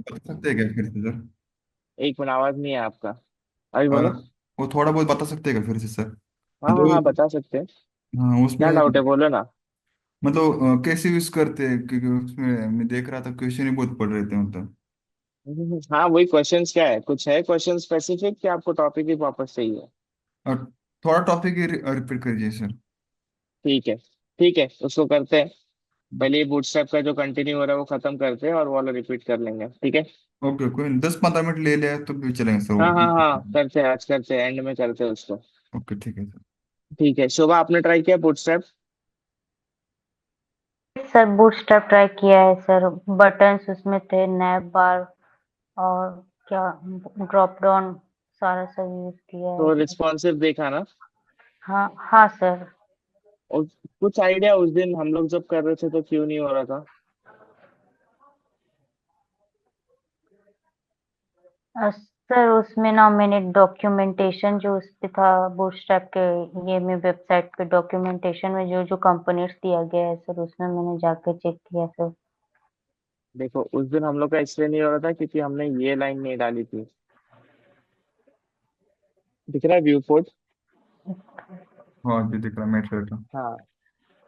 बता सकते हैं क्या फिर से सर? एक मिनट, आवाज नहीं है आपका। अभी और बोलो। वो थोड़ा बहुत बता सकते हैं क्या फिर से सर? हाँ हाँ हाँ, मतलब बता सकते हैं। हाँ क्या उसमें डाउट है, बोलो ना। मतलब कैसे यूज करते हैं, क्योंकि उसमें मैं देख रहा था क्वेश्चन ही बहुत पढ़ रहे थे मतलब। हाँ, वही क्वेश्चंस क्या है, कुछ है क्वेश्चन स्पेसिफिक कि आपको टॉपिक ही वापस चाहिए? और थोड़ा टॉपिक ही रिपीट करिए सर। ठीक है, ठीक है, उसको करते हैं। पहले ये बूटस्ट्रैप का जो कंटिन्यू हो रहा है वो खत्म करते हैं और वो वाला रिपीट कर लेंगे, ठीक है। ओके, कोई 10-15 मिनट ले लिया तो भी चलेंगे सर वो। हाँ हाँ हाँ, करते हैं, आज करते हैं, एंड में करते हैं उसको। ओके ठीक है सर। ठीक है, शोभा आपने ट्राई किया बूटस्ट्रैप? सर बूटस्ट्रैप ट्राई किया है सर। बटन्स उसमें थे, नैप बार और क्या, ड्रॉप डाउन, सारा सब यूज किया है तो सर। रिस्पॉन्सिव देखा ना? हाँ हाँ सर। और कुछ आइडिया उस दिन हम लोग जब कर रहे थे तो क्यों नहीं हो रहा था? सर उसमें ना मैंने डॉक्यूमेंटेशन जो उस पे था बूटस्ट्रैप के, ये में वेबसाइट पे डॉक्यूमेंटेशन में जो जो कंपोनेंट्स दिया गया है सर, उसमें मैंने जाके चेक किया सर। देखो, उस दिन हम लोग का इसलिए नहीं हो रहा था क्योंकि हमने ये लाइन नहीं डाली थी। दिख रहा है व्यू पोर्ट? हाँ जी दिख रहा, मैच कर रहा। हाँ।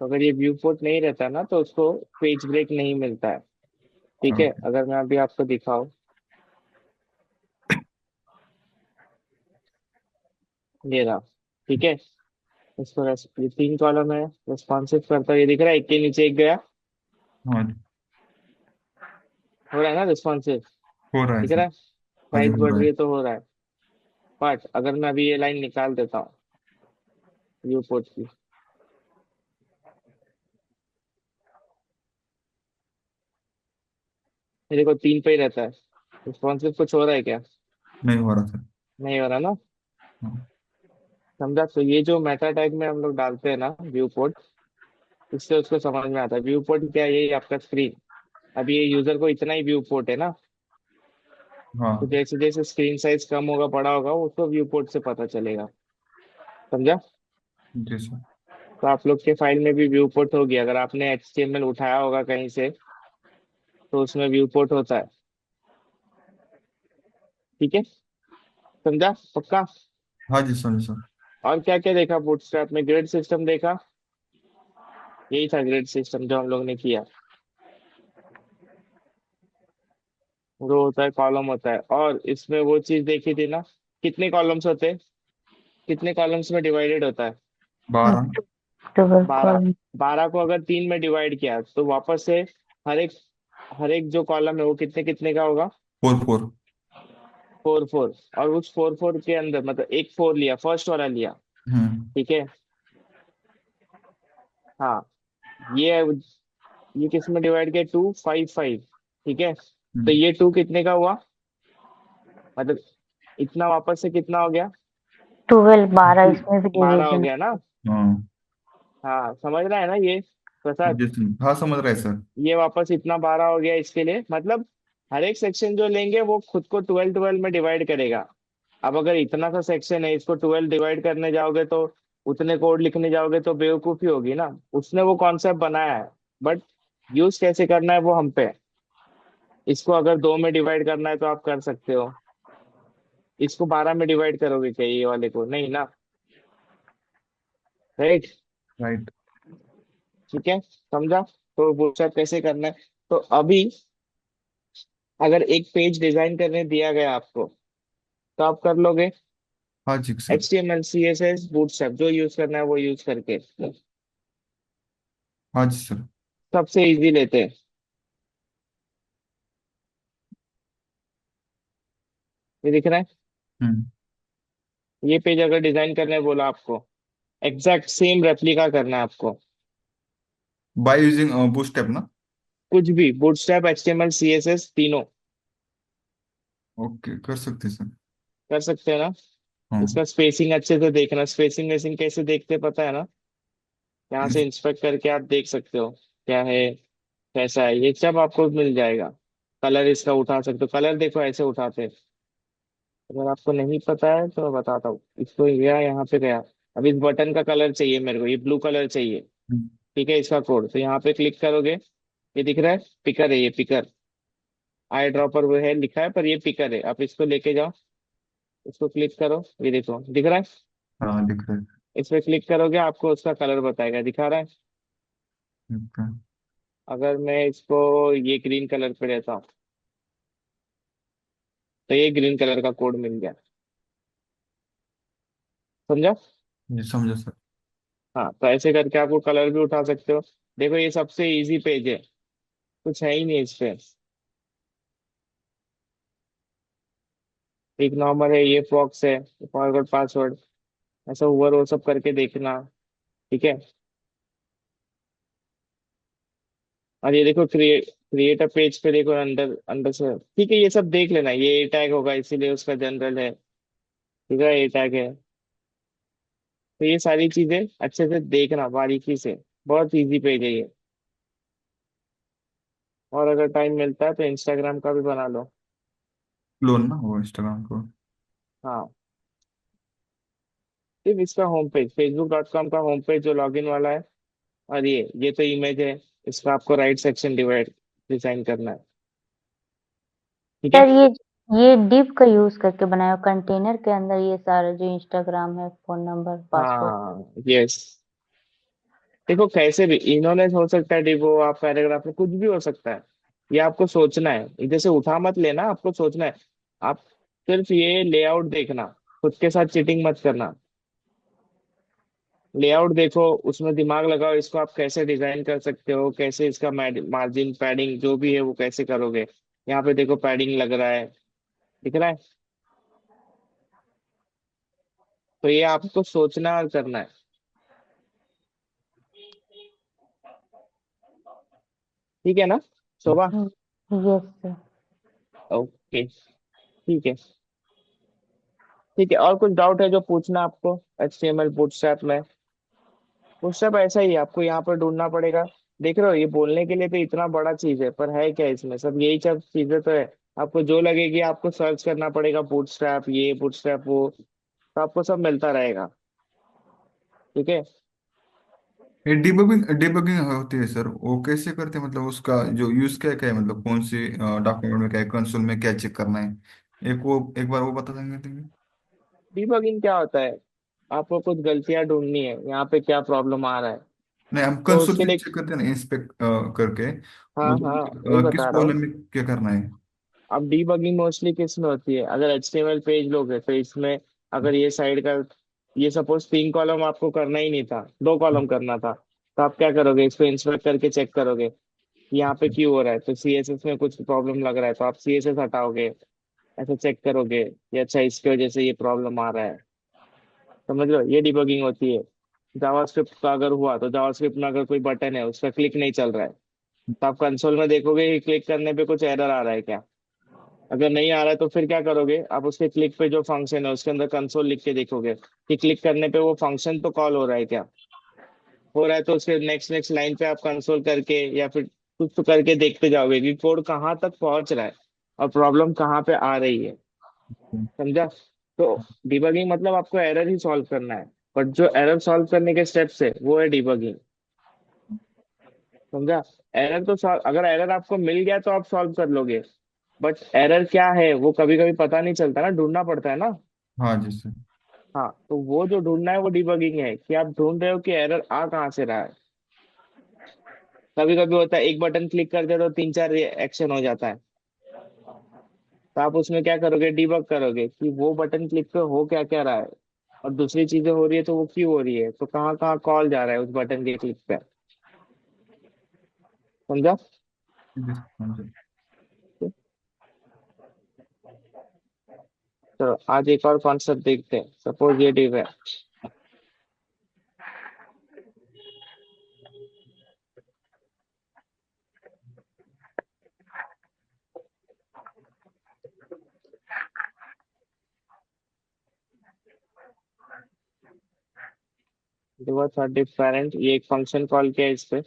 तो अगर ये व्यू पोर्ट नहीं रहता ना तो उसको पेज ब्रेक नहीं मिलता है। ठीक है, ओके। अगर मैं अभी आपको दिखाऊं, ये रहा। ठीक है, इसको ये 3 कॉलम है, रिस्पॉन्सिव करता है, ये दिख रहा है, एक के नीचे एक गया। हाँ जी। हो रहा है ना रिस्पॉन्सिव? हो रहा है दिख सर। रहा है, हाँ जी साइज हो बढ़ रहा रही है। है तो हो रहा है। बट अगर मैं अभी ये लाइन निकाल देता हूँ व्यू पोर्ट की, ये देखो 3 पे ही रहता है। रिस्पॉन्सिव कुछ हो रहा है क्या? नहीं हो रहा सर। नहीं हो रहा ना? हाँ। समझा? तो ये जो मेटा टैग में हम लोग डालते हैं ना व्यू पोर्ट, इससे उसको समझ में आता है व्यू पोर्ट क्या है, यही आपका स्क्रीन। अभी ये यूजर को इतना ही व्यू पोर्ट है ना, तो हाँ जैसे जैसे स्क्रीन साइज कम होगा बड़ा होगा उसको व्यू पोर्ट से पता चलेगा। समझा? जी सर। तो आप लोग के फाइल में भी व्यू पोर्ट होगी, अगर आपने HTML उठाया होगा कहीं से तो उसमें व्यू पोर्ट होता है। ठीक है, समझा पक्का? हाँ जी सर सर। और क्या क्या देखा बूटस्ट्रैप में? ग्रिड सिस्टम देखा? यही था ग्रिड सिस्टम जो हम लोग ने किया। रो होता है, कॉलम होता है, और इसमें वो चीज देखी थी ना, कितने कॉलम्स होते हैं, कितने कॉलम्स में डिवाइडेड होता है? 12। 12 12। कॉलम। 12 को अगर 3 में डिवाइड किया तो वापस से हर एक हर एक जो कॉलम है वो कितने कितने का होगा? 4 4। 4 4। और उस 4 4 के अंदर मतलब एक 4 लिया, फर्स्ट वाला लिया। हम्म। ठीक है। हाँ, ये ये किस में डिवाइड किया? 2 5 5। ठीक है, तो हम्म। ये 2 कितने का हुआ? मतलब इतना वापस से कितना हो गया? 12, 12 इसमें भी 12 हो डिवीजन। गया ना? हाँ हाँ, समझ रहा है ना ये प्रसाद? जी सर, हाँ समझ रहा है सर। ये वापस इतना 12 हो गया इसके लिए, मतलब हर एक सेक्शन जो लेंगे वो खुद को 12 12 में डिवाइड करेगा। अब अगर इतना सा सेक्शन है, इसको 12 डिवाइड करने जाओगे तो उतने कोड लिखने जाओगे तो बेवकूफी होगी ना। उसने वो कॉन्सेप्ट बनाया है, बट यूज कैसे करना है वो हम पे है। इसको अगर 2 में डिवाइड करना है तो आप कर सकते हो। इसको 12 में डिवाइड करोगे क्या ये वाले को? नहीं ना। राइट? राइट। ठीक है, समझा? तो वो सब कैसे करना है? तो अभी अगर एक पेज डिजाइन करने दिया गया आपको तो आप कर लोगे? हाँ जी सर। HTML CSS बूटस्ट्रैप जो यूज करना है वो यूज करके हाँ जी सर। सबसे इजी लेते हैं। ये दिख रहा है? हम्म। ये पेज अगर डिजाइन करने बोला आपको, एग्जैक्ट सेम रेप्लिका करना है आपको। बाय यूजिंग बूटस्ट्रैप ना? कुछ भी बूटस्ट्रैप, HTML CSS तीनों ओके कर सकते हैं सर। कर सकते हैं ना? हाँ। इसका स्पेसिंग अच्छे से देखना, स्पेसिंग वेसिंग कैसे देखते पता है ना? यहाँ से इंस्पेक्ट करके आप देख सकते हो क्या है, कैसा है, ये सब आपको मिल जाएगा। कलर इसका उठा सकते हो, कलर देखो ऐसे उठाते हैं। अगर आपको नहीं पता है तो मैं बताता हूँ। इसको गया, यहाँ पे गया, अब इस बटन का कलर चाहिए मेरे को, ये ब्लू कलर चाहिए। हम्म। ठीक है, इसका कोड तो यहाँ पे क्लिक करोगे, ये दिख रहा है, पिकर है, ये पिकर। आई ड्रॉपर वो है लिखा है, पर ये पिकर है। आप इसको लेके जाओ, इसको क्लिक करो, ये देखो दिख रहा है। हाँ दिख रहा है। इस पे क्लिक करोगे आपको उसका कलर बताएगा, दिखा रहा है। ठीक है। अगर मैं इसको ये ग्रीन कलर पे रहता हूँ, तो ये ग्रीन कलर का कोड मिल गया। समझा? ये समझा सर। हाँ, तो ऐसे करके आपको कलर भी उठा सकते हो। देखो ये सबसे इजी पेज है, कुछ है ही नहीं इस पे। एक नॉर्मल है, ये फॉक्स है, फॉरवर्ड पासवर्ड, ऐसा ओवर वो सब करके देखना। ठीक है। और ये देखो क्रिएट क्रिएट अ पेज पे देखो, अंडर अंडर से ठीक है, ये सब देख लेना। ये ए टैग होगा इसीलिए उसका जनरल है। ठीक है, ए टैग है। तो ये सारी चीजें अच्छे से देखना बारीकी से। बहुत इजी पेज है ये। और अगर टाइम मिलता है तो इंस्टाग्राम का भी बना लो। क्लोन ना वो इंस्टाग्राम को। हाँ, सिर्फ इसका होम पेज facebook.com का होम पेज जो लॉगिन वाला है। और ये तो इमेज है, इसका आपको राइट सेक्शन डिवाइड डिजाइन करना है। ठीक है। सर ये डिव का यूज करके बनाया कंटेनर के अंदर ये सारा जो इंस्टाग्राम है, फोन नंबर, पासवर्ड। हाँ यस। देखो कैसे भी इन्होंने हो सकता है डिवो, आप पैराग्राफ में कुछ भी हो सकता है। ये आपको सोचना है, इधर से उठा मत लेना, आपको सोचना है। आप सिर्फ ये लेआउट देखना, खुद के साथ चीटिंग मत करना। लेआउट देखो, उसमें दिमाग लगाओ, इसको आप कैसे डिजाइन कर सकते हो, कैसे इसका मार्जिन पैडिंग जो भी है वो कैसे करोगे। यहाँ पे देखो पैडिंग लग रहा है, दिख रहा है। तो ये आपको सोचना और करना है। ठीक है ना शोभा? Yes sir. ओके ठीक है। ठीक है, और कुछ डाउट है जो पूछना आपको HTML बूटस्ट्रैप में? बूटस्ट्रैप ऐसा ही है, आपको यहाँ पर ढूंढना पड़ेगा। देख रहे हो, ये बोलने के लिए तो इतना बड़ा चीज है, पर है क्या इसमें, सब यही सब चीजें तो है। आपको जो लगेगी आपको सर्च करना पड़ेगा, बूटस्ट्रैप ये बूटस्ट्रैप वो, तो आपको सब मिलता रहेगा। ठीक है। ये डिबगिंग डिबगिंग होती है सर, वो कैसे करते हैं? मतलब उसका जो यूज क्या क्या है, मतलब कौन सी डॉक्यूमेंट में क्या है, कंसोल में क्या चेक करना है? एक बार वो बता देंगे? डीबगिंग क्या होता है? आपको कुछ गलतियां ढूंढनी है, यहाँ पे क्या प्रॉब्लम आ रहा है, नहीं, हम तो कंसोल उसके से लिए। चेक करते हैं ना, इंस्पेक्ट करके। हाँ हाँ, वही मतलब किस बता रहा हूँ। कॉलम में क्या करना है? अब डीबगिंग मोस्टली किस में होती है, अगर HTML पेज लोगे तो इसमें, अगर ये साइड का, ये सपोज 3 कॉलम आपको करना ही नहीं था, 2 कॉलम करना था, तो आप क्या करोगे, इसको इंस्पेक्ट करके चेक करोगे कि यहाँ पे क्यों हो रहा है। तो CSS में कुछ प्रॉब्लम लग रहा है तो आप CSS हटाओगे, ऐसे चेक करोगे कि अच्छा इसकी वजह से ये प्रॉब्लम आ रहा है। समझ लो, ये डिबगिंग होती है। जावास्क्रिप्ट का अगर हुआ तो जावास्क्रिप्ट में अगर कोई बटन है उसका क्लिक नहीं चल रहा है, तो आप कंसोल में देखोगे कि क्लिक करने पे कुछ एरर आ रहा है क्या। अगर नहीं आ रहा है तो फिर क्या करोगे, आप उसके क्लिक पे जो फंक्शन है उसके अंदर कंसोल लिख के देखोगे कि क्लिक करने पे वो फंक्शन तो कॉल हो रहा है क्या। हो रहा है तो उसके नेक्स्ट नेक्स्ट लाइन पे आप कंसोल करके या फिर कुछ तो करके देखते जाओगे कि कोड कहाँ तक पहुंच रहा है और प्रॉब्लम कहाँ पे आ रही है। समझा? तो डिबगिंग मतलब आपको एरर ही सॉल्व करना है, बट जो एरर सॉल्व करने के स्टेप्स है वो है डिबगिंग। समझा? एरर तो सॉल्व, अगर एरर आपको मिल गया तो आप सॉल्व कर लोगे, बट एरर क्या है वो कभी कभी पता नहीं चलता ना, ढूंढना पड़ता है ना। हाँ जी सर। हाँ, तो वो जो ढूंढना है वो डिबगिंग है, कि आप ढूंढ रहे हो कि एरर आ कहाँ से रहा है। कभी कभी होता है एक बटन क्लिक कर दे तो 3 4 एक्शन हो जाता है, तो आप उसमें क्या करोगे, डिबग करोगे कि वो बटन क्लिक पे हो क्या क्या रहा है, और दूसरी चीजें हो रही है तो वो क्यों हो रही है, तो कहाँ कहाँ कॉल जा रहा है उस बटन के क्लिक पे। समझा? जी, समझा। तो आज एक और कॉन्सेप्ट देखते हैं, सपोज ये डिव है। डिवोर्स आर डिफरेंट, ये एक फंक्शन कॉल किया है इस पे।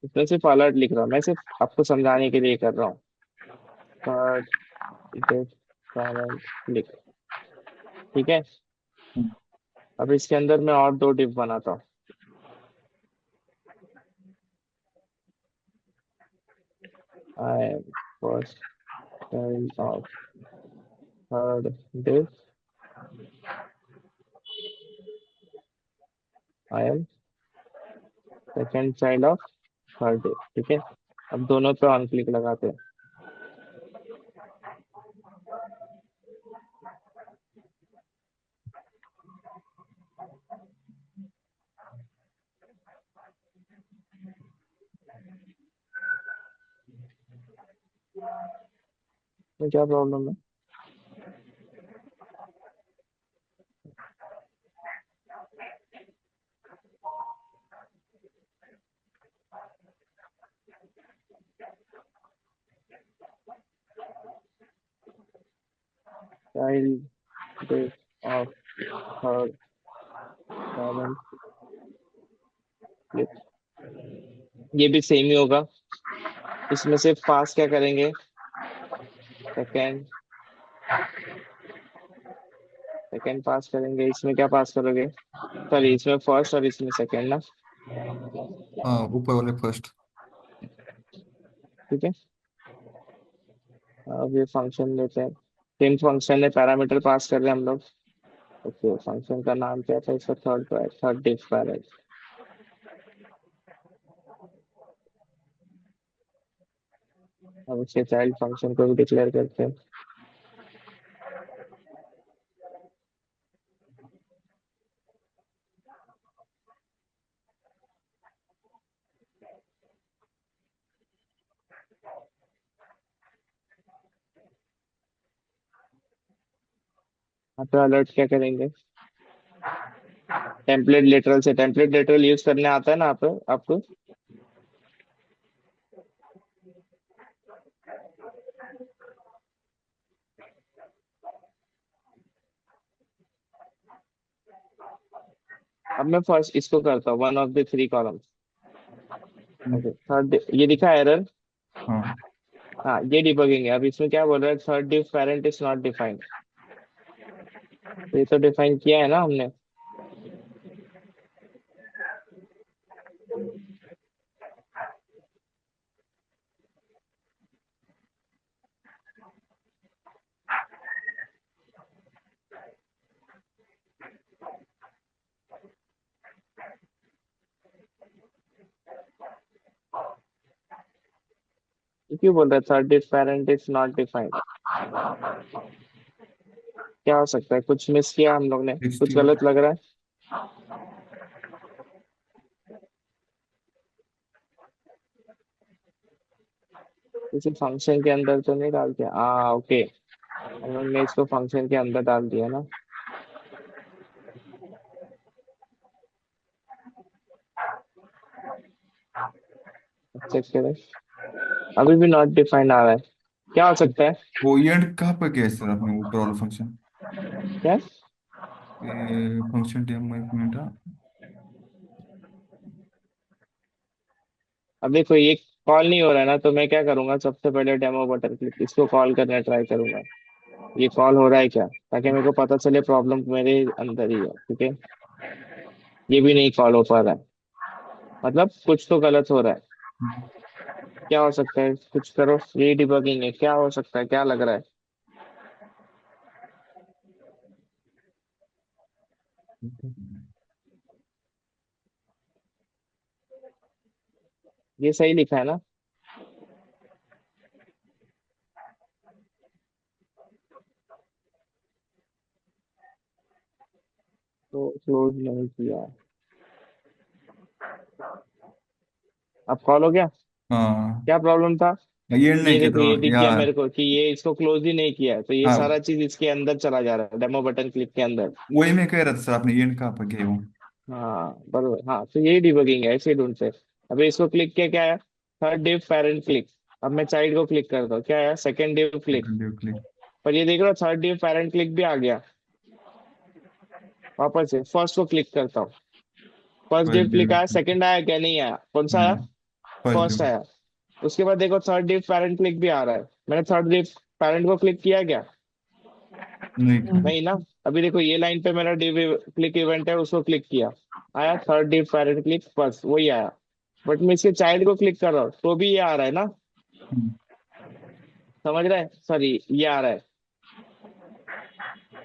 इसमें सिर्फ अलर्ट लिख रहा हूँ, मैं सिर्फ आपको समझाने के लिए कर रहा हूँ। But it is- parent click. ठीक है। अब इसके अंदर मैं और दो डिव बनाता हूँ। I am first child of third div. I am second child of third div. ठीक है। अब दोनों पे ऑन क्लिक लगाते हैं। तो क्या प्रॉब्लम है? Child div of third parent click. ये भी सेम ही होगा। इसमें से पास क्या करेंगे? सेकेंड। सेकेंड पास करेंगे। इसमें क्या पास करोगे? सॉरी, इसमें फर्स्ट और इसमें सेकेंड ना। हाँ, ऊपर वाले फर्स्ट। ठीक है। अब ये फंक्शन लेते हैं। सेम फंक्शन है, पैरामीटर पास कर रहे हैं हम लोग। ओके, फंक्शन का नाम क्या था इसका? थर्ड थर्ड डिफ पैरेंट। अब इसके चाइल्ड फंक्शन को भी डिक्लेयर करते हैं। यहाँ पे अलर्ट क्या करेंगे? टेम्पलेट लिटरल से। टेम्पलेट लिटरल यूज करने आता है ना आप आपको? अब मैं फर्स्ट इसको करता हूँ, one of the three columns. Okay, third ये दिखा एरर। हाँ। हाँ, ये डिबगिंग है। अब इसमें क्या बोल रहा है? Third diff parent is not defined. तो ये तो डिफाइन किया है ना हमने। ये क्यों बोल रहा है third diff parent is not defined? क्या हो सकता है? कुछ मिस किया हम लोग ने, कुछ 60 और गलत लग रहा है। किसी फंक्शन के अंदर तो नहीं डालते? हाँ, ओके। हम लोग ने इसको फंक्शन के अंदर डाल दिया ना। चेक करें। अभी भी नॉट डिफाइंड आ रहा है। क्या हो सकता है? वो एंड कहाँ पर गया है सर अपने ऊपर वाला फंक्शन? क्या? फंक्शन टेम एक मिनट। हाँ। अब देखो, ये कॉल नहीं हो रहा है ना, तो मैं क्या करूंगा? सबसे पहले डेमो बटन क्लिक, इसको कॉल करने ट्राई करूंगा। ये कॉल हो रहा है क्या, ताकि मेरे को पता चले प्रॉब्लम मेरे अंदर ही है। ठीक है। ये भी नहीं कॉल हो पा रहा है, मतलब कुछ तो गलत हो रहा है। क्या हो सकता है? कुछ करो, ये डिबगिंग है। क्या हो सकता है? क्या लग रहा है? ये सही लिखा है ना? तो क्लोज नहीं किया। अब कॉल हो गया। हाँ, क्या प्रॉब्लम था? ये नहीं ये किया देखो, तो ये दिख गया यार। मेरे को कि ये इसको क्लोज ही नहीं किया है, तो ये हाँ, सारा चीज इसके अंदर चला जा रहा है, डेमो बटन क्लिक के अंदर। वही मैं कह रहा था सर, आपने एंड कहाँ पर गया वो? हाँ बरोबर, हाँ, तो यही डिबगिंग है, ऐसे ढूंढते हैं। अभी इसको क्लिक किया, क्या है? Third div parent click. अब मैं चाइल्ड को क्लिक करता हूँ, क्या है? Second div click. Second click. पर ये देख रहा हूँ, थर्ड डिव पैरेंट क्लिक भी आ गया। वापस से फर्स्ट को क्लिक करता हूँ। First div first click div. आया, सेकंड आया क्या? नहीं आया। कौन सा आया? नहीं, फर्स्ट फर्स्ट डिव। आया। उसके बाद देखो, थर्ड डिव पैरेंट क्लिक भी आ रहा है। मैंने थर्ड डिव पैरेंट को क्लिक किया क्या? नहीं किया। नहीं ना। अभी देखो ये लाइन पे मेरा div क्लिक इवेंट है, उसको क्लिक किया, आया थर्ड div पैरेंट क्लिक, बस वही आया। बट मैं इसके चाइल्ड को क्लिक कर रहा हूँ तो भी ये आ रहा है ना। हम्म, समझ रहा है, सॉरी ये आ रहा है,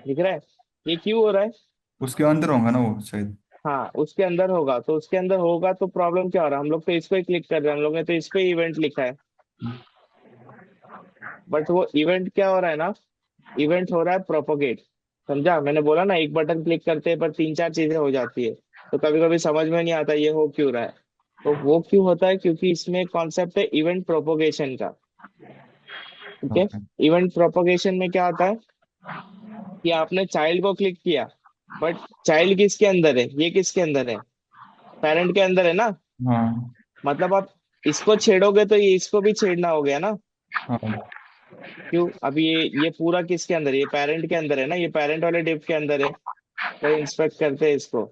दिख रहा है। ये क्यों हो रहा है? उसके अंदर होगा ना वो शायद। हाँ उसके अंदर होगा, तो उसके अंदर होगा तो प्रॉब्लम क्या हो रहा है, हम लोग तो इस पे क्लिक कर रहे हैं, हम लोग ने तो इस पे इवेंट लिखा है। बट वो इवेंट क्या हो रहा है ना, इवेंट हो रहा है प्रोपोगेट। समझा, मैंने बोला ना एक बटन क्लिक करते हैं पर तीन चार चीजें हो जाती है, तो कभी कभी समझ में नहीं आता ये हो क्यों रहा है। तो वो क्यों होता है, क्योंकि इसमें कॉन्सेप्ट है इवेंट प्रोपोगेशन का। ठीक है। ओके। इवेंट प्रोपोगेशन में क्या होता है कि आपने चाइल्ड को क्लिक किया, बट चाइल्ड किसके अंदर है, ये किसके अंदर है, पेरेंट के अंदर है ना। हाँ मतलब आप इसको छेड़ोगे तो ये इसको भी छेड़ना हो गया ना। हाँ। क्यों, अभी ये पूरा किसके अंदर है, ये पेरेंट के अंदर है ना, ये पेरेंट वाले डिव के अंदर है। तो इंस्पेक्ट करते हैं इसको,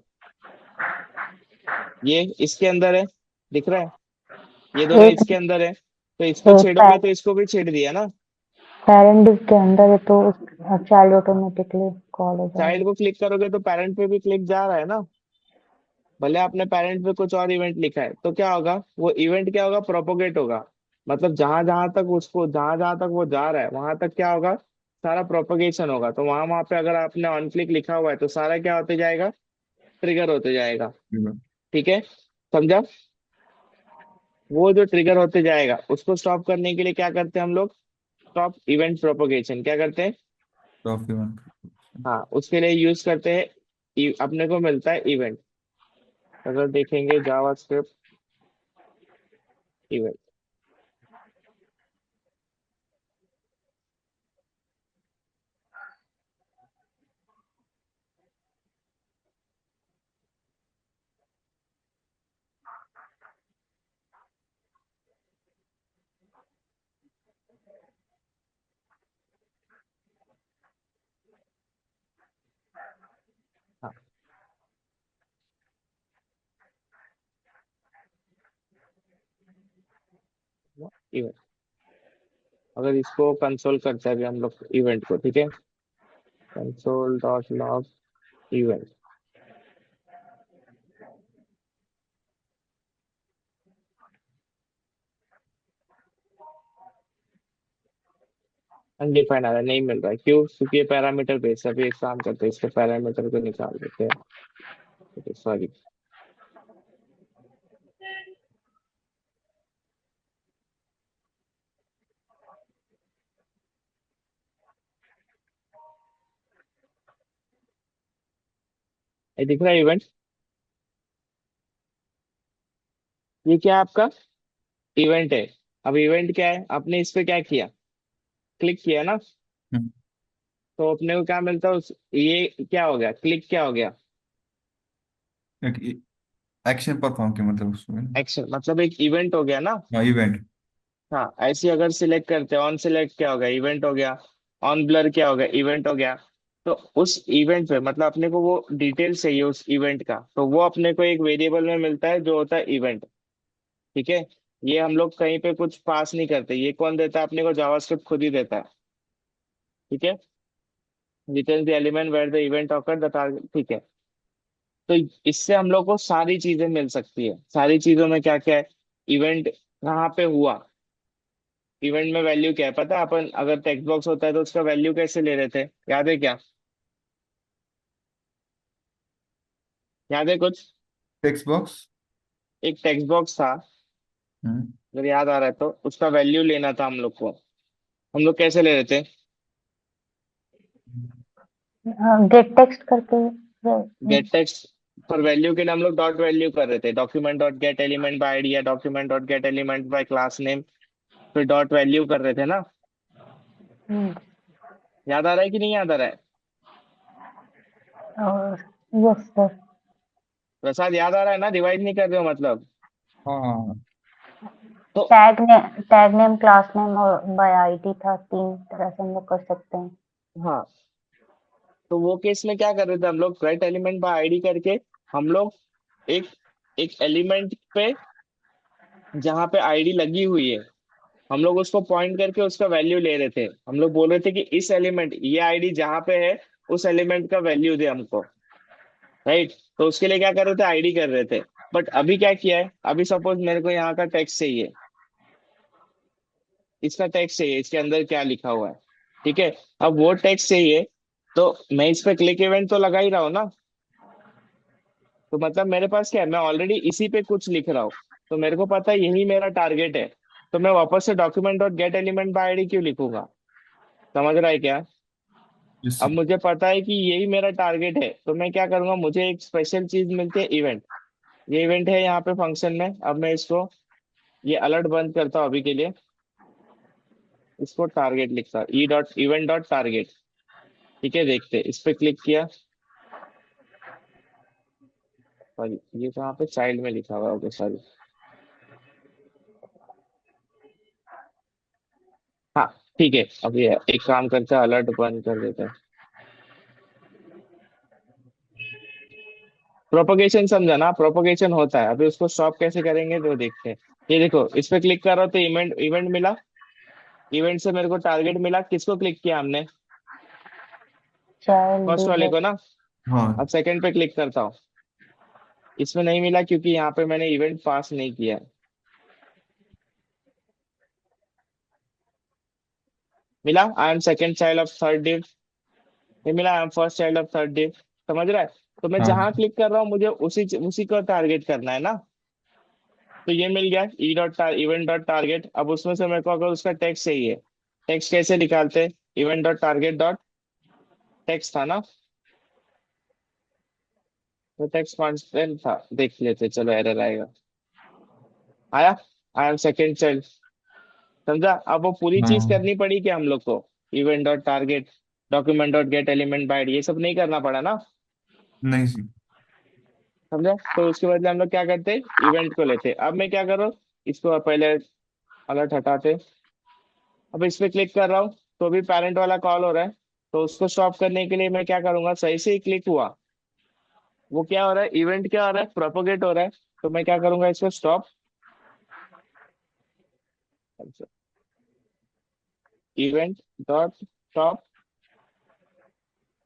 ये इसके अंदर है, दिख रहा है, ये दोनों एक इसके अंदर है, तो इसको छेड़ोगे तो इसको भी छेड़ दिया ना। पेरेंट के अंदर है तो चाइल्ड ऑटोमेटिकली कॉल हो चाइल्ड जाएगा। को क्लिक करोगे तो पेरेंट पे भी क्लिक जा रहा है ना। भले आपने पेरेंट पे कुछ और इवेंट लिखा है, तो क्या होगा, वो इवेंट क्या होगा, प्रोपोगेट होगा। मतलब जहां जहां तक उसको, जहां जहां तक वो जा रहा है वहां तक क्या होगा, सारा प्रोपोगेशन होगा। तो वहां वहां पे अगर आपने ऑन क्लिक लिखा हुआ है तो सारा क्या होते जाएगा, ट्रिगर होते जाएगा। ठीक है। ठीक है, समझा। वो जो ट्रिगर होते जाएगा उसको स्टॉप करने के लिए क्या करते हैं हम लोग, स्टॉप इवेंट प्रोपोगेशन क्या करते हैं। डॉक्यूमेंट। हाँ उसके लिए यूज करते हैं, अपने को मिलता है इवेंट। अगर देखेंगे जावास्क्रिप्ट इवेंट, हाँ इवेंट, अगर इसको कंसोल करते हैं अभी हम लोग इवेंट को, ठीक है, console dot log event, undefined आ रहा है, नहीं मिल रहा है, क्यों, क्योंकि ये पैरामीटर बेस है। अभी एक काम करते हैं, इसके पैरामीटर को निकाल देते हैं, सॉरी। ये दिख रहा है इवेंट, ये क्या है आपका, इवेंट है। अब इवेंट क्या है, आपने इस पे क्या किया, क्लिक किया ना, हम्म, तो अपने को क्या मिलता है ये क्या हो गया, क्लिक क्या हो गया, एक एक्शन परफॉर्म किया मतलब उसमें। एक्शन, मतलब एक इवेंट हो गया ना। हाँ इवेंट। हाँ ऐसे अगर सिलेक्ट करते हैं, ऑन सिलेक्ट क्या हो गया, इवेंट हो गया। ऑन ब्लर क्या हो गया, इवेंट हो गया। तो उस इवेंट पे मतलब अपने को वो डिटेल चाहिए उस इवेंट का, तो वो अपने को एक वेरिएबल में मिलता है जो होता है इवेंट। ठीक है। ये हम लोग कहीं पे कुछ पास नहीं करते, ये कौन देता है अपने को, जावास्क्रिप्ट खुद ही देता है। ठीक है, return the element where the event occur the target, ठीक है। तो इससे हम लोग को सारी चीजें मिल सकती है, सारी चीजों में क्या क्या है, इवेंट कहाँ पे हुआ, इवेंट में वैल्यू क्या है पता है, अपन अगर टेक्स्ट बॉक्स होता है तो उसका वैल्यू कैसे ले रहे थे, याद है क्या, याद है कुछ। Text box. एक टेक्स्ट बॉक्स था, हम्म। अगर याद आ रहा है तो उसका वैल्यू लेना था हम लोग को। हम लोग कैसे ले रहे थे, गेट टेक्स्ट करके गेट टेक्स्ट, पर वैल्यू के लिए हम लोग डॉट वैल्यू कर रहे थे, document dot get element by ID या document dot get element by class name, फिर डॉट वैल्यू कर रहे थे ना। याद आ रहा है कि नहीं याद आ रहा है, और यस सर। प्रसाद याद आ रहा है ना, रिवाइज नहीं कर रहे हो मतलब। हाँ। तो टैग नेम क्लास नेम और बाय आईडी था, तीन तरह से हम लोग कर सकते हैं। हाँ, तो वो केस में क्या कर रहे थे हम लोग, गेट एलिमेंट बाय आईडी करके हम लोग एक एक एलिमेंट पे जहां पे आईडी लगी हुई है, हम लोग उसको पॉइंट करके उसका वैल्यू ले रहे थे। हम लोग बोल रहे थे कि इस एलिमेंट, ये आईडी जहाँ पे है, उस एलिमेंट का वैल्यू दे हमको। राइट। तो उसके लिए क्या कर रहे थे, आईडी कर रहे थे। बट अभी क्या किया है, अभी सपोज मेरे को यहाँ का टेक्स्ट चाहिए, इसका टेक्स्ट चाहिए, इसके अंदर क्या लिखा हुआ है। ठीक है। अब वो टेक्स्ट चाहिए, तो मैं इस पे क्लिक इवेंट तो लगा ही रहा हूँ ना। तो मतलब मेरे पास क्या है, मैं ऑलरेडी इसी पे कुछ लिख रहा हूँ। तो मेरे को पता है यही मेरा टारगेट है। तो मैं वापस से document dot get element by ID क्यों लिखूंगा। समझ रहा है क्या। यस अब सर। मुझे पता है कि यही मेरा टारगेट है, तो मैं क्या करूंगा, मुझे एक स्पेशल चीज मिलती है, इवेंट। ये इवेंट है यहाँ पे फंक्शन में। अब मैं इसको, ये अलर्ट बंद करता हूँ अभी के लिए। इसको टारगेट लिखता हूँ, E dot event dot target. ठीक है, देखते हैं। इस पे क्लिक किया। सॉरी, ये कहाँ पे चाइल्ड में लिखा हुआ है, ओके सॉरी। हाँ, ठीक है। अब ये एक काम करते हैं, अलर्ट बंद कर देते हैं। प्रोपोगेशन समझा ना, प्रोपोगेशन होता है। अभी उसको स्टॉप कैसे करेंगे तो देखते हैं। ये देखो, इस पे क्लिक कर रहा हूँ तो इवेंट इवेंट मिला। इवेंट से मेरे को टारगेट मिला। किसको क्लिक किया हमने, चाइल्ड फर्स्ट वाले है। को ना। अब हाँ। सेकंड पे क्लिक करता हूँ। इसमें नहीं मिला क्योंकि यहाँ पे मैंने इवेंट पास नहीं किया है। मिला, I am second child of third div. ये मिला, I am first child of third div. समझ रहा है। तो मैं हाँ जहां क्लिक कर रहा हूँ, मुझे उसी उसी को टारगेट करना है ना। तो ये मिल गया, E dot event dot target. अब उसमें से मेरे को अगर उसका टेक्स्ट चाहिए, टेक्स्ट कैसे निकालते, event dot target dot text था ना। तो टेक्स्ट कॉन्स्टेंट था, देख लेते, चलो एरर आएगा। आया, आई एम सेकेंड चाइल्ड। समझा। अब वो पूरी चीज हाँ। करनी पड़ी क्या हम लोग को, event dot target document dot get element byte, ये सब नहीं करना पड़ा ना। नहीं सर। समझा। तो उसके बदले हम लोग क्या करते, इवेंट को लेते। अब मैं क्या करूँ, इसको पहले अलर्ट हटाते। अब इस पे क्लिक कर रहा हूँ, तो भी पेरेंट वाला कॉल हो रहा है। तो उसको स्टॉप करने के लिए मैं क्या करूंगा, सही से ही क्लिक हुआ, वो क्या हो रहा है, इवेंट क्या हो रहा है, प्रोपोगेट हो रहा है। तो मैं क्या करूंगा, इसको stop, event dot stop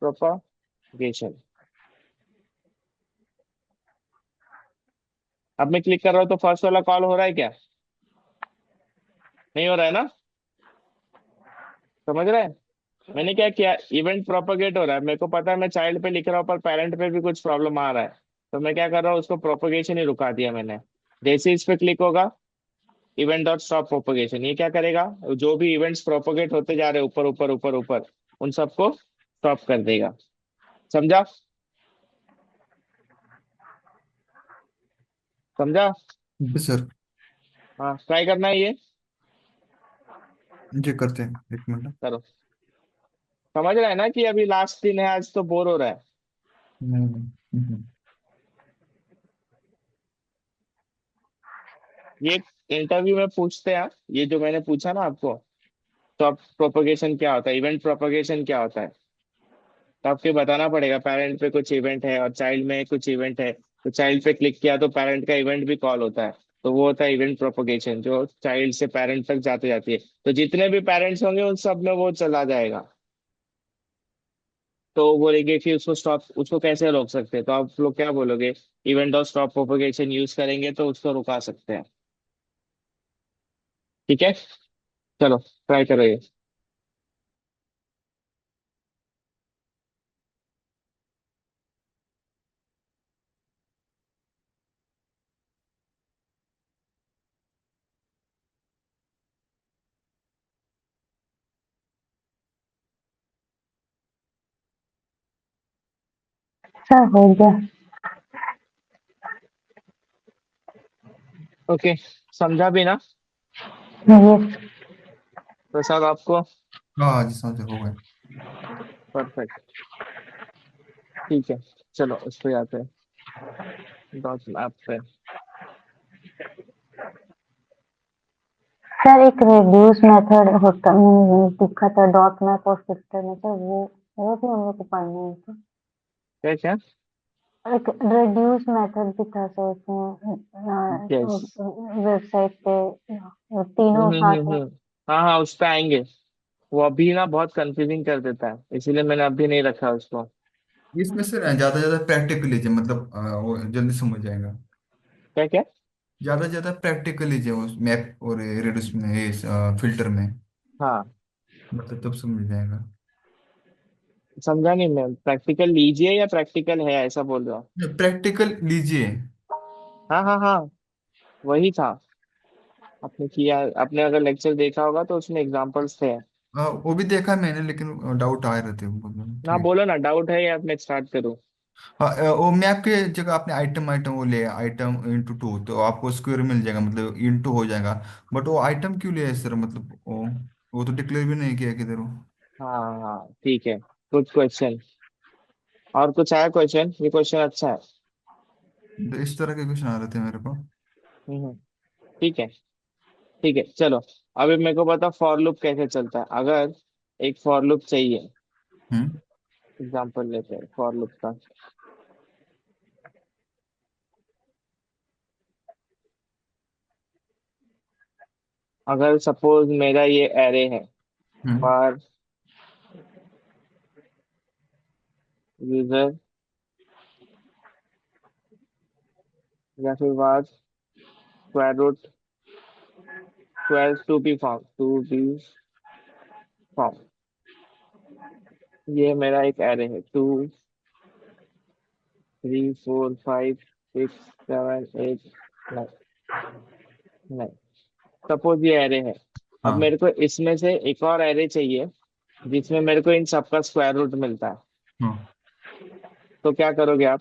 propagation. अब मैं क्लिक कर रहा हूँ तो फर्स्ट वाला कॉल हो रहा है क्या, नहीं हो रहा है ना। समझ रहा है। मैंने क्या किया, इवेंट प्रोपोगेट हो रहा है, मेरे को पता है मैं चाइल्ड पे लिख रहा हूँ पर पेरेंट पे भी कुछ प्रॉब्लम आ रहा है। तो मैं क्या कर रहा हूँ, उसको प्रोपोगेशन ही रुका दिया मैंने। जैसे इस पे क्लिक होगा, इवेंट डॉट स्टॉप प्रोपोगेशन, ये क्या करेगा, जो भी इवेंट्स प्रोपोगेट होते जा रहे हैं ऊपर ऊपर ऊपर ऊपर, उन सबको स्टॉप कर देगा। समझा। समझा। Yes sir. हाँ, ट्राई करना है ये। ये करते हैं, एक मिनट। करो। समझ रहा है ना कि अभी लास्ट दिन है आज, तो बोर हो रहा है। नहीं नहीं। ये इंटरव्यू में पूछते हैं, ये जो मैंने पूछा ना आपको, स्टॉप प्रोपोगेशन क्या होता है, इवेंट प्रोपोगेशन क्या होता है। तो आपको बताना पड़ेगा, पेरेंट पे कुछ इवेंट है और चाइल्ड में कुछ इवेंट है। तो चाइल्ड पे क्लिक किया तो पेरेंट का इवेंट भी कॉल होता है। तो वो होता है इवेंट प्रोपोगेशन, जो चाइल्ड से पेरेंट तक जाते जाती है। तो जितने भी पेरेंट्स होंगे उन सब में वो चला जाएगा। तो वो बोलेंगे कि उसको स्टॉप, उसको कैसे रोक सकते हैं, तो आप लोग क्या बोलोगे, इवेंट और स्टॉप प्रोपोगेशन यूज करेंगे तो उसको रुका सकते हैं। ठीक है, चलो ट्राई करो ये। सर हो गया। ओके, समझा भी ना यस। प्रसाद आपको। हाँ जी, समझ हो गए। परफेक्ट। ठीक है, चलो उस पे आते हैं, डॉट मैप पे। सर एक रिड्यूस मेथड होता, मैंने दिखा था डॉट मैप और फिल्टर में, सर वो भी हम लोग को पढ़ना है सर। क्या क्या। एक रिड्यूस मेथड भी था सर उसमें, यस। वेबसाइट पे। वो तीनों हाथ में। हाँ हाँ, उस पे आएंगे। वो अभी ना बहुत कंफ्यूजिंग कर देता है, इसीलिए मैंने अभी नहीं रखा उसको। इसमें से ना ज्यादा ज्यादा प्रैक्टिकल लीजिए, मतलब वो जल्दी समझ जाएगा। क्या क्या? ज्यादा ज्यादा प्रैक्टिकल लीजिए उस मैप और रेडियस में, ये फिल्टर में, हाँ, मतलब तब समझ जाएगा। समझा नहीं मैं, प्रैक्टिकल लीजिए या प्रैक्टिकल है ऐसा बोल रहा हूँ? प्रैक्टिकल लीजिए। हाँ हाँ हाँ, वही था। आपने किया, आपने अगर लेक्चर देखा होगा तो उसमें एग्जांपल्स थे। वो भी देखा मैंने, लेकिन डाउट आ रहे थे वो, मतलब हाँ, ठीक। बोलो ना, डाउट है या मैं स्टार्ट करूँ? हाँ, वो मैप के जगह आपने आइटम आइटम वो ले आइटम इंटू टू, तो आपको स्क्वायर मिल जाएगा, मतलब इंटू हो जाएगा। बट वो आइटम क्यों लिया है सर, मतलब वो तो डिक्लेयर भी नहीं किया किधर वो। हाँ हाँ, ठीक है। Good question. और कुछ आया क्वेश्चन? ये क्वेश्चन अच्छा है। तो इस तरह के क्वेश्चन आ रहे थे मेरे को। हम्म, ठीक है। ठीक है, चलो। अभी मेरे को बता फॉर लूप कैसे चलता है। अगर एक फॉर लूप चाहिए, हम्म। एग्जांपल लेते हैं फॉर लूप का। अगर सपोज मेरा ये एरे है, हम्म। पर यूजर, या फिर bar square root 12 to be form. ये मेरा एक एरे है, 2 3 4 5 6 7 8 9। नहीं, सपोज ये एरे है। अब हाँ मेरे को इसमें से एक और एरे चाहिए जिसमें मेरे को इन सबका स्क्वायर रूट मिलता है। हाँ। तो क्या करोगे आप?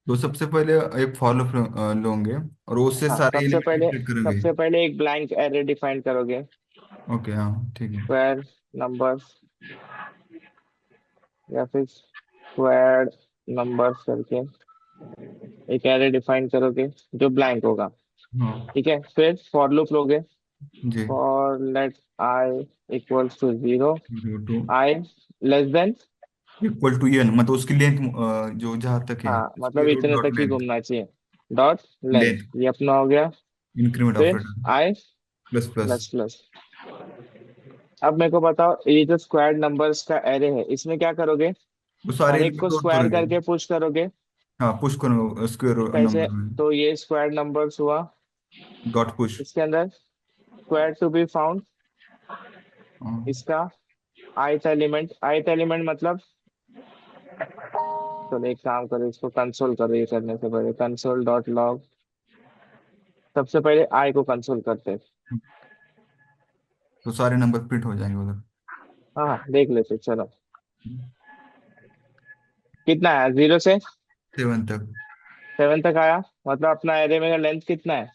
तो सबसे पहले एक फॉलो लोगे और उससे हाँ, सारे सबसे एलिमेंट पहले चेक करोगे। सबसे पहले एक ब्लैंक एरे डिफाइन करोगे। ओके, हाँ ठीक है। स्क्वायर नंबर्स, या फिर स्क्वायर नंबर्स करके एक एरे डिफाइन करोगे जो ब्लैंक होगा। हाँ ठीक है, फिर फॉर लूप लोगे। जी। For let i equals to 0, to i less than. Equal to n, मतलब उसकी लेंथ जो जहाँ तक है, हाँ, मतलब स्क्वायर रूट इतने डॉट तक ही लेंथ। घूमना चाहिए। डॉट लेंथ, लेंथ ये अपना हो गया। इंक्रीमेंट फिर ऑपरेटर आई प्लस प्लस। Plus plus. अब मेरे को बताओ, ये जो स्क्वायर नंबर्स का एरे है इसमें क्या करोगे? वो सारे हर एक एलिमेंट को नोट स्क्वायर करोगे। करके पुश करोगे। हाँ, पुश करो स्क्वायर कैसे? नंबर में। तो ये स्क्वायर नंबर्स हुआ। Dot push. इसके अंदर स्क्वायर टू बी फाउंड, इसका ith एलिमेंट मतलब। चलो एक काम करो, इसको कंसोल करो, ये करने से पहले कंसोल डॉट लॉग। सबसे पहले आई को कंसोल करते हैं। तो सारे नंबर प्रिंट हो जाएंगे उधर। हाँ हाँ, देख लेते हैं, चलो। कितना है 0 से 7 तक। 7 तक आया। मतलब अपना एरे में लेंथ कितना है?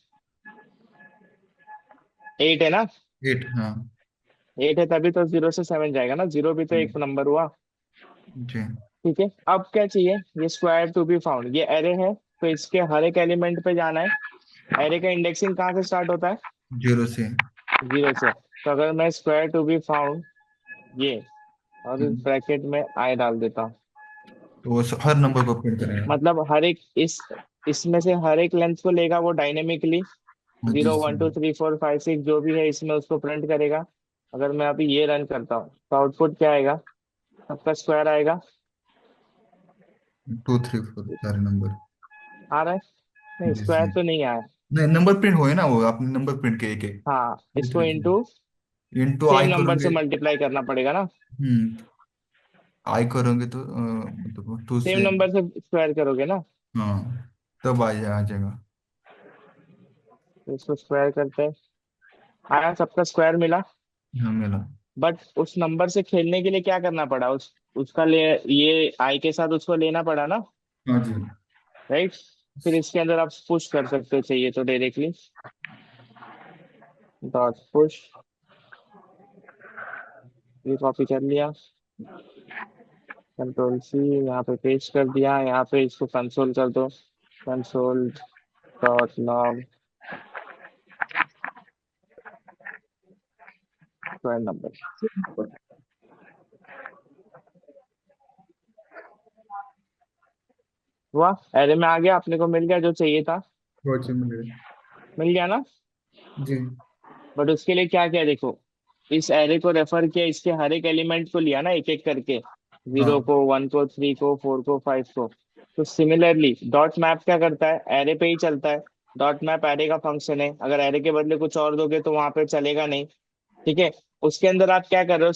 8 है ना? 8, हाँ। 8 है, तभी तो 0 से 7 जाएगा ना, जीरो भी तो एक नंबर हुआ। जी। ठीक है, अब क्या चाहिए? ये स्क्वायर टू बी फाउंड, ये एरे है तो इसके हर एक एलिमेंट पे जाना है। एरे का इंडेक्सिंग कहाँ से स्टार्ट होता है? 0 से। 0 से। तो अगर मैं स्क्वायर टू बी फाउंड ये, और इस हम्म। ब्रैकेट में आई डाल देता हूँ। तो वो हर नंबर को प्रिंट करेगा। मतलब हर एक इसमें से हर एक लेंथ को लेगा वो डायनेमिकली। जी 0 1 2 3 4 5 6 जो भी है इसमें उसको प्रिंट करेगा। अगर मैं अभी ये रन करता हूँ तो आउटपुट क्या आएगा? सबका स्क्वायर आएगा। 2 3 4 सारे नंबर। आ रहा है? नहीं, जी स्क्वायर सही। तो नहीं आया। नहीं, नंबर प्रिंट हुए ना, वो आपने नंबर प्रिंट किए एक एक। हाँ, टू इसको three into four into same आई नंबर से करोगे। मल्टीप्लाई करना पड़ेगा ना। हम्म। आई करोगे तो मतलब टू सेम से। नंबर से स्क्वायर करोगे ना। हाँ, तब आ जाएगा। तो इसको स्क्वायर करते हैं। आया, सबका स्क्वायर मिला। हाँ मिला। बट उस नंबर से खेलने के लिए क्या करना पड़ा? उसका ले, ये आई के साथ उसको लेना पड़ा ना। हाँ जी। राइट। फिर इसके अंदर आप पुश कर सकते हो, चाहिए तो डायरेक्टली डॉट पुश। ये कॉपी कर लिया, कंट्रोल सी, यहाँ पे पेस्ट कर दिया। यहाँ पे इसको कंसोल कर दो, console dot log square number. हुआ, एरे में आ गया, अपने को मिल गया जो चाहिए था। बहुत मिल गए। मिल गया ना? जी। बट उसके लिए क्या क्या देखो, इस एरे को रेफर किया, इसके हर एक एलिमेंट को लिया ना एक एक करके, जीरो हाँ। को, वन को, थ्री को, फोर को, फाइव को। तो सिमिलरली डॉट मैप क्या करता है, एरे पे ही चलता है। डॉट मैप एरे का फंक्शन है, अगर एरे के बदले कुछ और दोगे तो वहां पे चलेगा नहीं। ठीक है। उसके अंदर आप क्या कर रहे हो,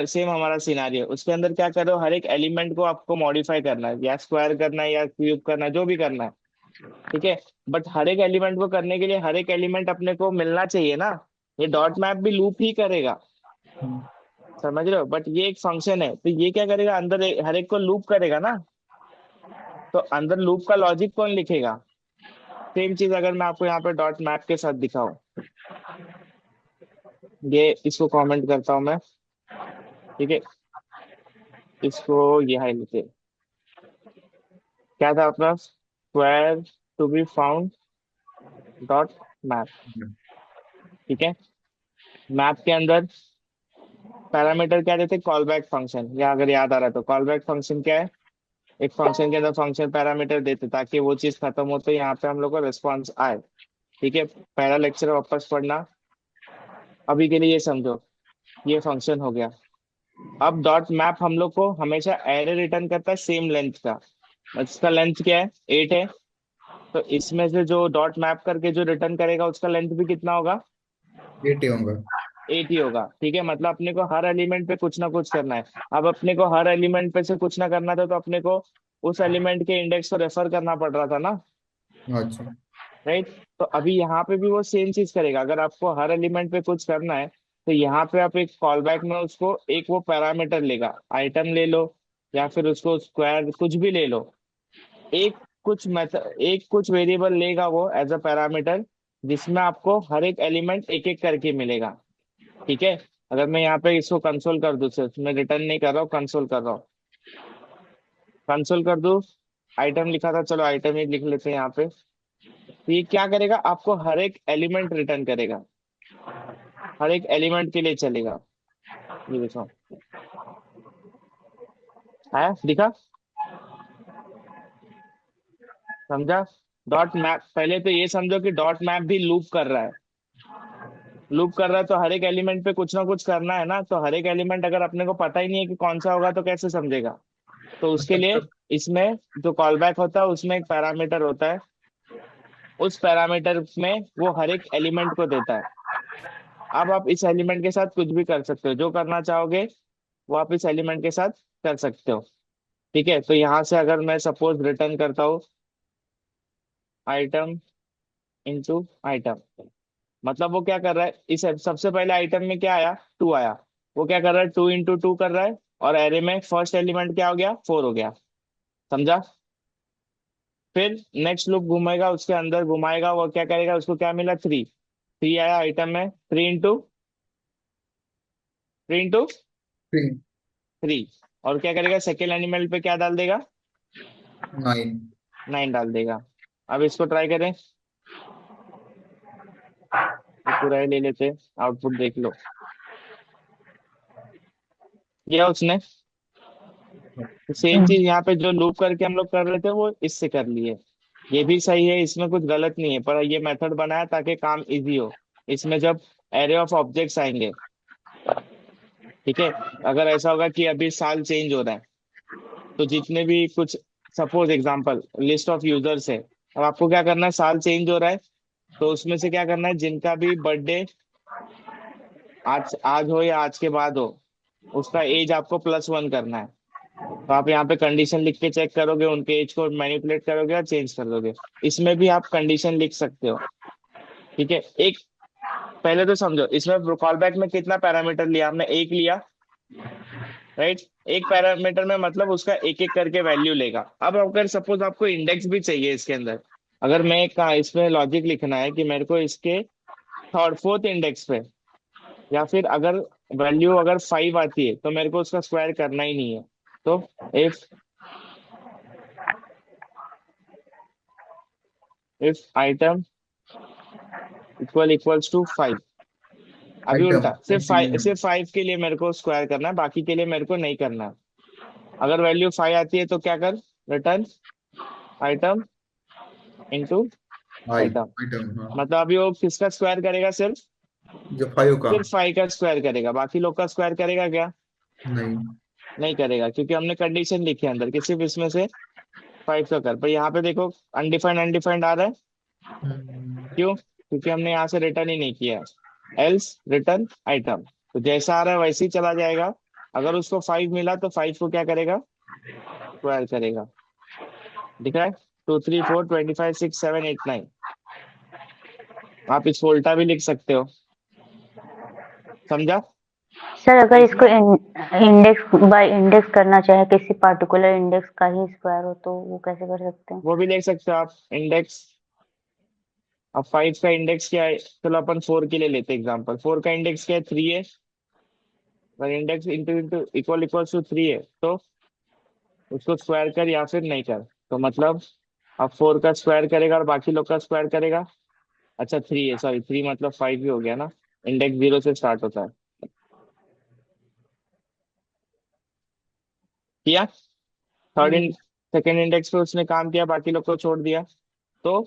सेम हमारा सिनारियो, उसके अंदर क्या कर रहे हो, हर एक एलिमेंट को आपको मॉडिफाई करना है, या स्क्वायर करना है या क्यूब करना है, जो भी करना है। ठीक है। बट हर एक एलिमेंट को करने के लिए हर एक एलिमेंट अपने को मिलना चाहिए ना। ये डॉट मैप भी लूप ही करेगा, हम्म। समझ रहे हो। बट ये एक फंक्शन है, तो ये क्या करेगा, अंदर हर एक को लूप करेगा ना। तो अंदर लूप का लॉजिक कौन लिखेगा। सेम चीज अगर मैं आपको यहाँ पे डॉट मैप के साथ दिखाऊं, ये इसको कमेंट करता हूं मैं। ठीक है। इसको ये हाई लिखे, क्या था अपना, square to be found dot map. ठीक है। मैप के अंदर पैरामीटर क्या देते, कॉल बैक फंक्शन, या अगर याद आ रहा है तो कॉल बैक फंक्शन क्या है, एक फंक्शन के अंदर फंक्शन पैरामीटर देते ताकि वो चीज खत्म हो तो यहाँ पे हम लोग को रिस्पॉन्स आए। ठीक है। पहला लेक्चर वापस पढ़ना, अभी के लिए ये समझो, ये फंक्शन हो गया। अब डॉट मैप हम लोग को हमेशा एरे रिटर्न करता है सेम लेंथ का। इसका लेंथ क्या है, 8 है। तो इसमें से जो डॉट मैप करके जो रिटर्न करेगा उसका लेंथ भी कितना होगा, 8 होगा। 8 ही होगा। ठीक है। मतलब अपने को हर एलिमेंट पे कुछ ना कुछ करना है। अब अपने को हर एलिमेंट पे से कुछ ना करना था तो अपने को उस एलिमेंट के इंडेक्स को रेफर करना पड़ रहा था ना। अच्छा। राइट। तो अभी यहाँ पे भी वो सेम चीज करेगा, अगर आपको हर एलिमेंट पे कुछ करना है तो यहाँ पे आप एक कॉल बैक में उसको एक वो पैरामीटर लेगा, आइटम ले लो या फिर उसको स्क्वायर कुछ भी ले लो, एक कुछ मेथड एक कुछ वेरिएबल लेगा वो एज अ पैरामीटर, जिसमें आपको हर एक एलिमेंट एक एक करके मिलेगा। ठीक है। अगर मैं यहाँ पे इसको कंसोल कर दूं, सिर्फ मैं रिटर्न नहीं कर रहा हूँ, कंसोल कर रहा हूँ, कंसोल कर दूं, आइटम लिखा था, चलो आइटम ही लिख लेते हैं यहाँ पे। तो ये क्या करेगा, आपको हर एक एलिमेंट रिटर्न करेगा, हर एक एलिमेंट के लिए चलेगा। ये देखो, आया दिखा, समझा। डॉट मैप, पहले तो ये समझो कि डॉट मैप भी लूप कर रहा है, लूप कर रहा है तो हर एक एलिमेंट पे कुछ ना कुछ करना है ना। तो हर एक एलिमेंट अगर अपने को पता ही नहीं है कि कौन सा होगा तो कैसे समझेगा। तो उसके लिए मतलब इसमें जो कॉल बैक होता है उसमें एक पैरामीटर होता है, उस पैरामीटर में वो हर एक एलिमेंट को देता है। अब आप इस एलिमेंट के साथ कुछ भी कर सकते हो, जो करना चाहोगे वो आप इस एलिमेंट के साथ कर सकते हो। ठीक है। तो यहाँ से अगर मैं सपोज रिटर्न करता हूँ आइटम इंटू आइटम, मतलब वो क्या कर रहा है, इस सबसे पहले आइटम में क्या आया, 2 आया। वो क्या कर रहा है, 2 इंटू 2 कर रहा है, और एरे में फर्स्ट एलिमेंट क्या हो गया, 4 हो गया। समझा। फिर नेक्स्ट लूप घूमेगा, उसके अंदर घुमाएगा, वो क्या करेगा, उसको क्या मिला, 3, 3 आया आइटम में, 3 इंटू 3। और क्या करेगा, सेकेंड एनिमल पे क्या डाल देगा, 9। 9 डाल देगा। अब इसको ट्राई करें, ये पूरा ही ले लेते, आउटपुट देख लो, किया उसने। सेम चीज यहाँ पे जो लूप करके हम लोग कर रहे थे वो इससे कर लिए। ये भी सही है, इसमें कुछ गलत नहीं है, पर ये मेथड बनाया ताकि काम इजी हो। इसमें जब एरे ऑफ ऑब्जेक्ट्स आएंगे, ठीक है, अगर ऐसा होगा कि अभी साल चेंज हो रहा है, तो जितने भी कुछ, suppose example list of users है, अब आपको क्या करना है, साल चेंज हो रहा है, तो उसमें से क्या करना है, जिनका भी बर्थडे आज आज हो या आज के बाद हो, उसका एज आपको +1 करना है। तो आप यहाँ पे कंडीशन लिख के चेक करोगे, उनके एज को मैनिपुलेट करोगे और चेंज कर दोगे। इसमें भी आप कंडीशन लिख सकते हो। ठीक है। एक, पहले तो समझो, इसमें कॉल बैक में कितना पैरामीटर लिया हमने, एक लिया, राइट। एक पैरामीटर में मतलब उसका एक एक करके वैल्यू लेगा। अब अगर सपोज आपको इंडेक्स भी चाहिए इसके अंदर, अगर मैं कहा इसमें लॉजिक लिखना है कि मेरे को इसके थर्ड फोर्थ इंडेक्स पे, या फिर अगर वैल्यू अगर 5 आती है तो मेरे को उसका स्क्वायर करना ही नहीं है। तो if if item equals to 5, अभी आइटम उल्टा, सिर्फ 5 के लिए मेरे को स्क्वायर करना है, बाकी के लिए मेरे को नहीं करना है। अगर वैल्यू 5 आती है तो क्या कर, रिटर्न आइटम इंटू आई आइटम। आइटम हाँ। मतलब अभी वो किसका स्क्वायर करेगा, सिर्फ जो 5 का। सिर्फ 5 का स्क्वायर करेगा, बाकी लोग का स्क्वायर करेगा क्या? नहीं। नहीं करेगा, क्योंकि हमने कंडीशन लिखी है अंदर कि सिर्फ इसमें से 5 का कर। पर यहाँ पे देखो अनडिफाइंड अनडिफाइंड आ रहा है। हम्म, क्यों? क्योंकि हमने यहाँ से रिटर्न ही नहीं किया है। एल्स रिटर्न आइटम, तो जैसा आ रहा है वैसे ही चला जाएगा। अगर उसको 5 मिला तो 5 को क्या करेगा? स्क्वायर करेगा। दिख रहा है? 2 3 4 25 6 7 8 9। आप इसको उल्टा भी लिख सकते हो। समझा? सर तो अगर इसमें इसको इंडेक्स बाय इंडेक्स करना चाहे, किसी पार्टिकुलर इंडेक्स का ही स्क्वायर हो, तो वो कैसे कर सकते हैं? वो भी लिख सकते हो आप इंडेक्स। अब 5 का इंडेक्स क्या है? चलो अपन 4 के लिए लेते हैं एग्जांपल। 4 का इंडेक्स क्या है? 3 है। अगर index into into equal equal to 3 है तो उसको स्क्वायर कर या फिर नहीं कर। तो मतलब अब 4 का स्क्वायर करेगा और बाकी लोग का स्क्वायर करेगा। अच्छा 3 है, सॉरी 3 मतलब 5 ही हो गया ना। इंडेक्स 0 से स्टार्ट होता है। किया? थर्ड हम्म। सेकेंड इंडेक्स पे उसने काम किया, बाकी लोग को छोड़ दिया। तो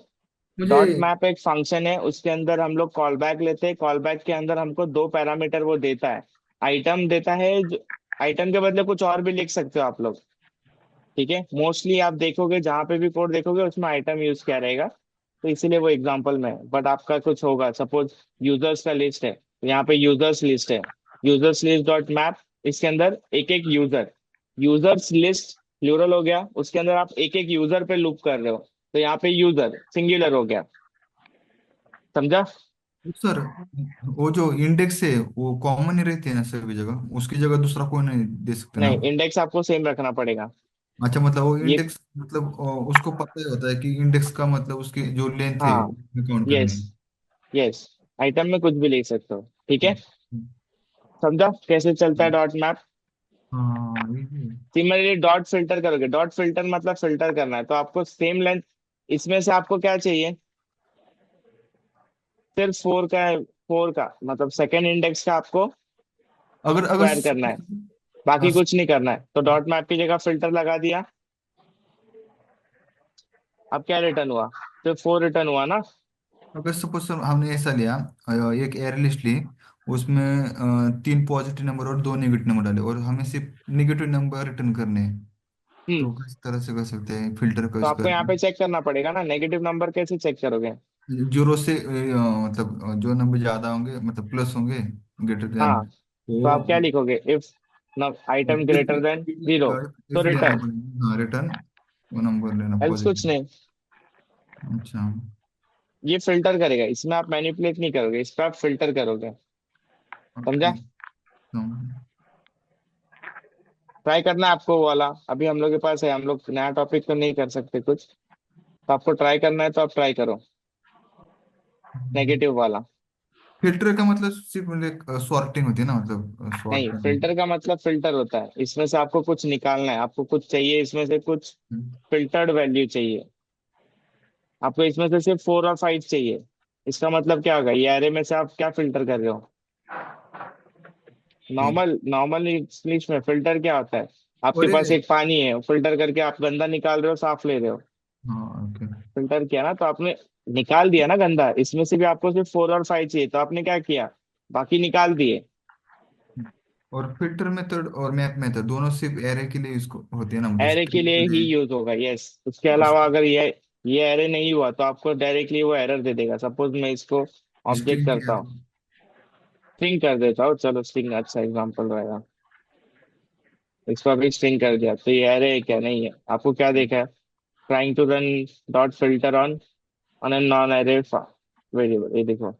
मुझे। डॉट मैप एक फंक्शन है, उसके अंदर हम लोग कॉल बैक लेते हैं। कॉल बैक के अंदर हमको दो पैरामीटर वो देता है। आइटम देता है, जो आइटम के बदले कुछ और भी लिख सकते हो आप लोग। ठीक है, मोस्टली आप देखोगे जहां पे भी कोड देखोगे उसमें आइटम यूज किया रहेगा, तो इसीलिए वो एग्जांपल में है। बट आपका कुछ होगा, सपोज यूजर्स का लिस्ट है तो यहाँ पे यूजर्स लिस्ट है। यूजर्स लिस्ट डॉट मैप, इसके अंदर एक एक यूजर, यूजर्स लिस्ट प्लूरल हो गया, उसके अंदर आप एक एक यूजर पे लूप कर रहे हो, तो यहाँ पे यूजर सिंगुलर हो गया। समझा? सर वो जो इंडेक्स है वो कॉमन ही रहती है ना सभी जगह, उसकी जगह दूसरा कोई नहीं दे सकते ना? नहीं, इंडेक्स आपको सेम रखना पड़ेगा। अच्छा, मतलब वो ये इंडेक्स मतलब उसको पता ही होता है कि इंडेक्स का मतलब उसकी जो लेंथ है हाँ, वो काउंट करनी यस है। यस, आइटम में कुछ भी लिख सकते हो। ठीक है? हम्म। समझा कैसे चलता है डॉट मैप? हाँ ये भी है। सिमिलरली डॉट फिल्टर करोगे, डॉट फिल्टर मतलब फिल्टर करना है, तो आपको सेम लेंथ, इसमें से आपको क्या चाहिए? सिर्फ 4 का है, 4 का मतलब सेकेंड इंडेक्स का आपको अगर अगर स्क्वायर करना है, बाकी कुछ नहीं करना है। तो डॉट मैप की जगह फिल्टर लगा दिया। अब क्या रिटर्न हुआ? सिर्फ 4 रिटर्न हुआ ना। अगर सपोज हमने ऐसा लिया, एक एरे लिस्ट ली, उसमें 3 पॉजिटिव नंबर और 2 नेगेटिव नंबर डाले और हमें सिर्फ नेगेटिव नंबर रिटर्न करने हैं, हम्म। तो किस तरह से कर सकते हैं फिल्टर का तो यूज आपको यहाँ करके? पे चेक करना पड़ेगा ना, नेगेटिव नंबर कैसे चेक करोगे? जीरो से मतलब जो नंबर ज्यादा होंगे मतलब प्लस होंगे, ग्रेटर देन, हाँ, तो आप क्या तो लिखोगे? इफ आइटम ग्रेटर देन 0 तो इफ लेना रिटर्न, पड़ेगा, हाँ रिटर्न वो नंबर लेना एल्स कुछ पॉजिटिव। नहीं। अच्छा। ये फिल्टर करेगा, इसमें आप मैनिपुलेट नहीं करोगे, इस पर आप फिल्टर करोगे। ओके। समझा? ट्राई करना है आपको वो वाला, अभी हम लोग के पास है, हम लोग नया टॉपिक तो नहीं कर सकते कुछ, तो आपको ट्राई करना है तो आप ट्राई करो नेगेटिव वाला। फिल्टर का मतलब सिर्फ सॉर्टिंग होती है ना, मतलब सॉर्ट नहीं, करना। फिल्टर का मतलब फिल्टर होता है, इसमें से आपको कुछ निकालना है, आपको कुछ चाहिए इसमें से कुछ फिल्टर्ड वैल्यू चाहिए। आपको इसमें से सिर्फ 4 और 5 चाहिए। इसका मतलब क्या होगा? ये एरे में से आप क्या फिल्टर कर रहे हो? नॉर्मल नॉर्मल इंग्लिश में फिल्टर क्या होता है? आपके और पास ये। एक पानी है, फिल्टर करके आप गंदा निकाल रहे हो, साफ ले रहे हो। हाँ ओके। फिल्टर किया ना, तो आपने निकाल दिया ना गंदा, इसमें से भी आपको सिर्फ 4 और 5 चाहिए, तो आपने क्या किया? बाकी निकाल दिए। और फिल्टर मेथड और मैप मेथड दोनों सिर्फ एरे के लिए इसको होती है ना, मतलब एरे के स्ट्रिंग लिए के ही लिए? यूज होगा, यस। उसके अलावा अगर ये एरे नहीं हुआ तो आपको डायरेक्टली वो एरर दे देगा। सपोज मैं इसको ऑब्जेक्ट स्ट्रिंग के करता हूँ, स्ट्रिंग कर देता हूँ, चलो स्ट्रिंग अच्छा एग्जांपल रहेगा। इसको अभी स्ट्रिंग कर दिया, तो ये एरे है क्या? नहीं है। आपको क्या देखा है? Trying to run dot filter on a non array variable, ये देखो,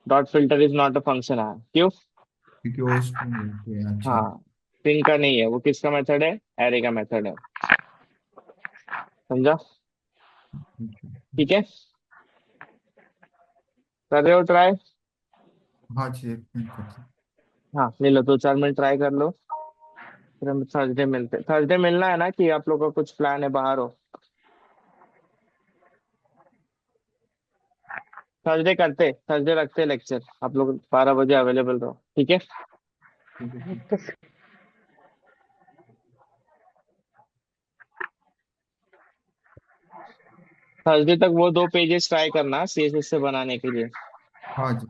dot filter is not a function आया। क्यों? क्योंकि वो स्ट्रिंग होती है। अच्छा। हाँ, स्ट्रिंग का नहीं है, वो किसका मेथड है? एरे का मेथड है। समझा? ठीक है, कर रहे हो ट्राई? हाँ जी, एक मिनट करते हैं। हाँ, ले लो, 2 4 मिनट ट्राई कर लो। फिर हम थर्सडे मिलते, थर्सडे मिलना है ना, कि आप लोग का कुछ प्लान है बाहर हो? थर्सडे करते, थर्सडे रखते लेक्चर, आप लोग 12 बजे अवेलेबल रहो, ठीक है? ठीक है, ठीक। किस थर्सडे तक वो 2 पेजेस ट्राई करना CSS से बनाने के लिए। हाँ जी।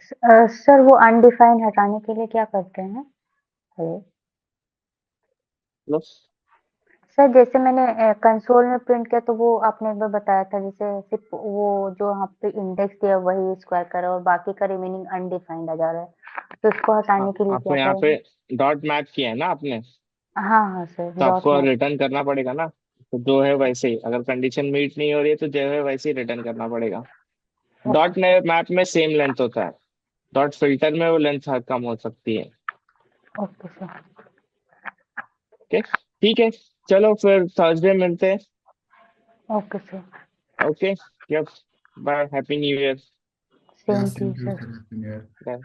सर वो अनडिफाइंड हटाने के लिए क्या करते हैं? हेलो। मतलब सर जैसे मैंने कंसोल में प्रिंट किया तो वो आपने एक बार बताया था, जैसे सिर्फ वो जो यहाँ पे इंडेक्स दिया वही स्क्वायर कर रहा है और बाकी का रिमेनिंग अनडिफाइंड आ जा रहा है, तो इसको हाँ, हटाने के लिए आपको क्या यहाँ पे करेंगे? डॉट मैप किया है ना आपने, हाँ हाँ सर, तो डॉट आपको मैप। रिटर्न करना पड़ेगा ना। तो जो है वैसे ही, अगर कंडीशन मीट नहीं हो रही है तो जो है वैसे ही रिटर्न करना पड़ेगा। डॉट मैप में सेम लेंथ होता है, डॉट फिल्टर में वो लेंथ कम हो सकती है। Okay sir. ओके, ठीक है। चलो फिर थर्सडे मिलते हैं। Okay sir. Okay. Yup. Bye, happy new year. Yeah same to same you too sir. Sir. Bye.